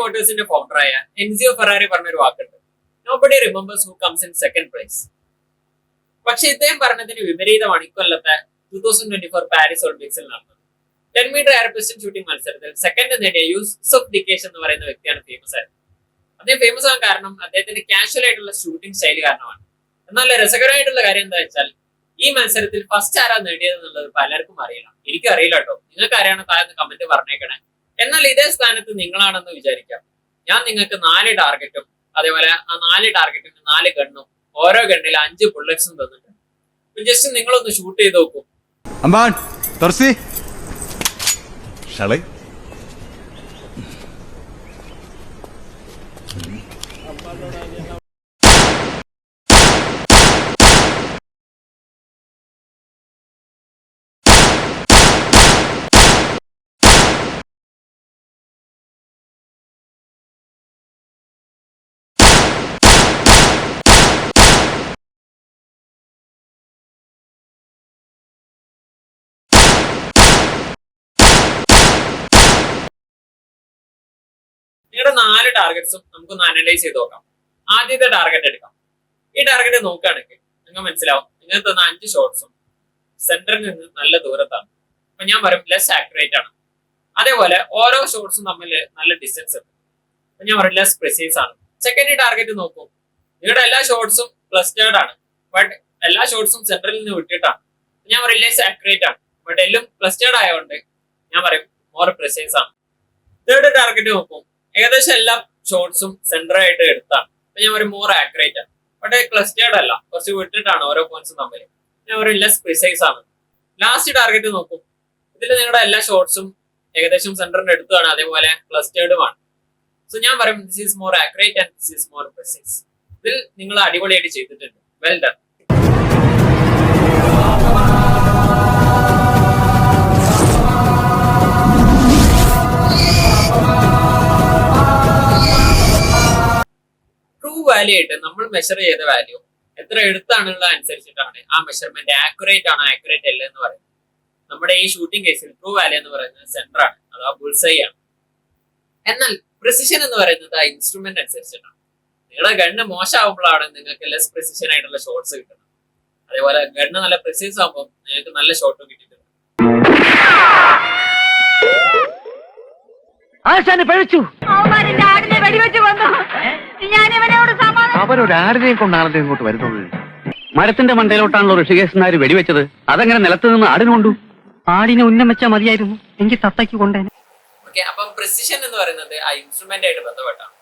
മോട്ടോഴ്സിന്റെ ഫൗണ്ടറായ എൻസിയോ Ferrari പറഞ്ഞൊരു വാക്കുണ്ട്, nobody remembers who comes in second prize. പക്ഷെ ഇദ്ദേഹം പറഞ്ഞതിന് വിപരീതമാണ് ഇക്കൊല്ലത്തെ 2024 പാരീസ് ഒളിമ്പിക്സിൽ നടന്നത്. 10 മീറ്റർ എയർ പിസ്റ്റൺ ഷൂട്ടിംഗ് മത്സരത്തിൽ സെക്കൻഡ് നേടിയ യൂസഫ് ഡിക്കേഷ് എന്ന് പറയുന്ന വ്യക്തിയാണ് ഫേമസ് ആയത്. അദ്ദേഹം ഫേമസ് ആകാൻ കാരണം അദ്ദേഹത്തിന്റെ കാഷ്വൽ ആയിട്ടുള്ള ഷൂട്ടിംഗ് സ്റ്റൈൽ കാരണമാണ്. എന്നാൽ രസകരമായിട്ടുള്ള കാര്യം എന്താ വെച്ചാൽ ഈ മത്സരത്തിൽ ഫസ്റ്റ് ആരാ നേടിയത് എന്നുള്ളത് പലർക്കും അറിയില്ല. എനിക്കും അറിയില്ല കേട്ടോ. നിങ്ങൾക്ക് ആരാണ് താഴെ കമന്റ് പറഞ്ഞേക്കണേ. എന്നാൽ ഇതേ സ്ഥാനത്ത് നിങ്ങളാണെന്ന് വിചാരിക്കാം. ഞാൻ നിങ്ങൾക്ക് 4 ടാർഗറ്റും അതേപോലെ ആ 4 ടാർഗറ്റിന് 4 ഗണ്ണും ഓരോ ഗണ്ണിൽ 5 ബുള്ളറ്റ്സും തന്നിട്ടുണ്ട്. ജസ്റ്റ് നിങ്ങളൊന്ന് ഷൂട്ട് ചെയ്ത് നോക്കൂ. നിങ്ങളുടെ 4 ടാർഗറ്റ്സും നമുക്കൊന്ന് അനലൈസ് ചെയ്ത് നോക്കാം. ആദ്യത്തെ ടാർഗറ്റ് എടുക്കാം. ഈ ടാർഗറ്റ് നോക്കുകയാണെങ്കിൽ നിങ്ങൾക്ക് മനസ്സിലാവും നിങ്ങൾക്ക് തന്ന 5 ഷോട്ട്സും സെന്ററിൽ നിന്ന് നല്ല ദൂരത്താണ്. അപ്പൊ ഞാൻ പറയും ലെസ് ആക്യുറേറ്റ് ആണ്. അതേപോലെ ഓരോ ഷോട്ട്സും തമ്മിൽ നല്ല ഡിസ്റ്റൻസ് ഉണ്ട്. അപ്പൊ ഞാൻ പറയും ലെസ് പ്രിസൈസ് ആണ്. സെക്കൻഡ് ടാർഗറ്റ് നോക്കൂ. നിങ്ങളുടെ എല്ലാ ഷോട്ട്സും ക്ലസ്റ്റേർഡ് ആണ്, ബട്ട് എല്ലാ ഷോട്ട്സും സെന്ററിൽ നിന്ന് വിട്ടിട്ടാണ്. ഞാൻ പറയും ലെസ് ആക്യുറേറ്റ് ആണ്, ബട്ട് എല്ലാം ക്ലസ്റ്റേർഡ് ആയതുകൊണ്ട് ഞാൻ പറയും മോർ പ്രിസൈസ് ആണ്. തേർഡ് ടാർഗറ്റ് നോക്കും. ഏകദേശം എല്ലാ ഷോട്ട്സും സെന്റർ ആയിട്ട് എടുത്താണ്. അപ്പൊ ഞാൻ ഒരു മോർ ആക്യുറേറ്റ് ആണ്, ബട്ട് ക്ലസ്റ്റേർഡ് അല്ല, കുറച്ച് വിട്ടിട്ടാണ് ഓരോ പോയിന്റ്സും തമ്മിൽ. ഞാൻ ഒരു ലെസ് പ്രിസൈസ് ആണ്. ലാസ്റ്റ് ടാർഗറ്റ് നോക്കും. ഇതിൽ നിങ്ങളുടെ എല്ലാ ഷോട്ട്സും ഏകദേശം സെന്ററിന്റെ അടുത്താണ്, അതേപോലെ ക്ലസ്റ്റേർഡുമാണ്. സോ ഞാൻ പറയും this is more accurate and this is more precise. ഇതിൽ നിങ്ങൾ അടിപൊളിയായിട്ട് ചെയ്തിട്ടുണ്ട്. Well done. വാല്യൂ ആയിട്ട് നമ്മൾ മെഷർ ചെയ്ത വാല്യൂ എത്ര എടുത്താണുള്ള അനുസരിച്ചിട്ടാണ് ആ മെഷർമെന്റ് ആക്യുറേറ്റ് ആണോ ആക്യുറേറ്റ് അല്ല എന്ന് പറയുന്നത്. നമ്മുടെ ഈ ഷൂട്ടിംഗ് കേസിൽ ട്രൂ വാല്യൂ എന്ന് പറയുന്നത് സെന്റർ ആണ്, അഥവാ ബുൾസൈ ആണ്. എന്നാൽ പ്രിസിഷൻ എന്ന് പറയുന്നത് ആ ഇൻസ്ട്രുമെന്റ് അനുസരിച്ചിട്ടാണ്. നിങ്ങളുടെ ഗണ്ണ് മോശമാകുമ്പോഴാണ് നിങ്ങൾക്ക് ലെസ് പ്രിസിഷൻ ആയിട്ടുള്ള ഷോട്ട്സ് കിട്ടുന്നത്. അതേപോലെ ഗണ്ണ് നല്ല പ്രിസൈസ് ആകുമ്പോൾ നിങ്ങൾക്ക് നല്ല ഷോട്ടും കിട്ടിയിട്ടുണ്ട്. അവരൊരാടിനെയും കൊണ്ടാണല്ലോ ഇങ്ങോട്ട് വരുന്നത്. മരത്തിന്റെ മണ്ടയിലോട്ടാണല്ലോ ഋഷികേശന്മാര് വെടിവെച്ചത്. അതെങ്ങനെ നിലത്ത് നിന്ന് ആടിനുകൊണ്ടു? ആടിനെ ഉന്നം വെച്ചാൽ മതിയായിരുന്നു, എനിക്ക് തത്തയ്ക്ക് കൊണ്ടേനെ. ഓക്കെ, അപ്പം പ്രിസിഷൻ എന്ന് പറയുന്നത് ആ ഇൻസ്ട്രുമെന്റ് ആയിട്ട് ബന്ധപ്പെട്ടാണ്.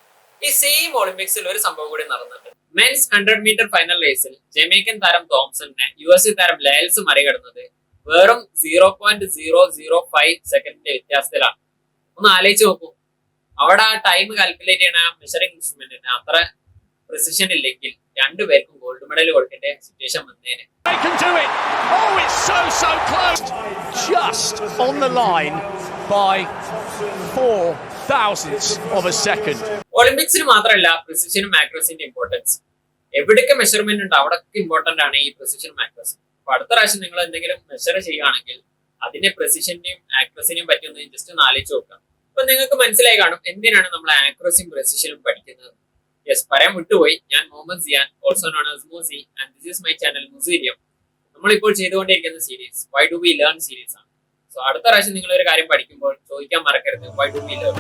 ഈ സെയിം ഒളിമ്പിക്സിൽ ഒരു സംഭവം കൂടി നടന്നിട്ടുണ്ട്. മെൻസ് 100 മീറ്റർ ഫൈനൽ റേസിൽ ജമൈക്കൻ താരം തോംസണിനെ US താരം ലയൽസ് മറികടന്നത് വെറും 0.005 സെക്കൻഡിന്റെ വ്യത്യാസത്തിലാണ്. ഒന്ന് ആലോചിച്ച് നോക്കൂ. അവിടെ ആ ടൈം കാൽക്കുലേറ്റ് ചെയ്യണ മെഷറിംഗ് ഇൻസ്ട്രുമെന്റിന് അത്ര പ്രിസിഷൻ ഇല്ലെങ്കിൽ രണ്ടുപേർക്കും ഗോൾഡ് മെഡൽ കൊടുക്കേണ്ട സിറ്റുവേഷൻ വന്നേനെ. ഒളിമ്പിക്സിന് മാത്രമല്ല പ്രിസിഷനും ആക്യുറസിന്റെ ഇമ്പോർട്ടൻസ്. എവിടെയൊക്കെ മെഷർമെന്റ് ഉണ്ട് അവിടെയൊക്കെ ഇമ്പോർട്ടന്റ് ആണ് ഈ പ്രിസിഷനും ആക്യുറസി. അപ്പൊ അടുത്ത പ്രാവശ്യം നിങ്ങൾ എന്തെങ്കിലും മെഷർ ചെയ്യുകയാണെങ്കിൽ അതിന്റെ പ്രിസിഷന്റെയും ആക്യുറസിനെയും പറ്റി ഒന്ന് ജസ്റ്റ് ഒന്ന് ആലോചിച്ച് നോക്കാം. അപ്പൊ നിങ്ങൾക്ക് മനസ്സിലായി കാണും എന്തിനാണ് നമ്മൾ ആക്യുറസിയും പ്രിസിഷനും പഠിക്കുന്നത്. യെസ്, പറയാൻ വിട്ടുപോയി. ഞാൻ Muhammad Siyan, also known as Moosi, and this is my channel മുസീരിയം. നമ്മളിപ്പോൾ ചെയ്തുകൊണ്ടിരിക്കുന്ന series why do we learn series ആണ്. സോ അടുത്ത പ്രാവശ്യം നിങ്ങൾ ഒരു കാര്യം പഠിക്കുമ്പോൾ ചോദിക്കാൻ മറക്കരുത് വൈ ഡു വി ലേൺ.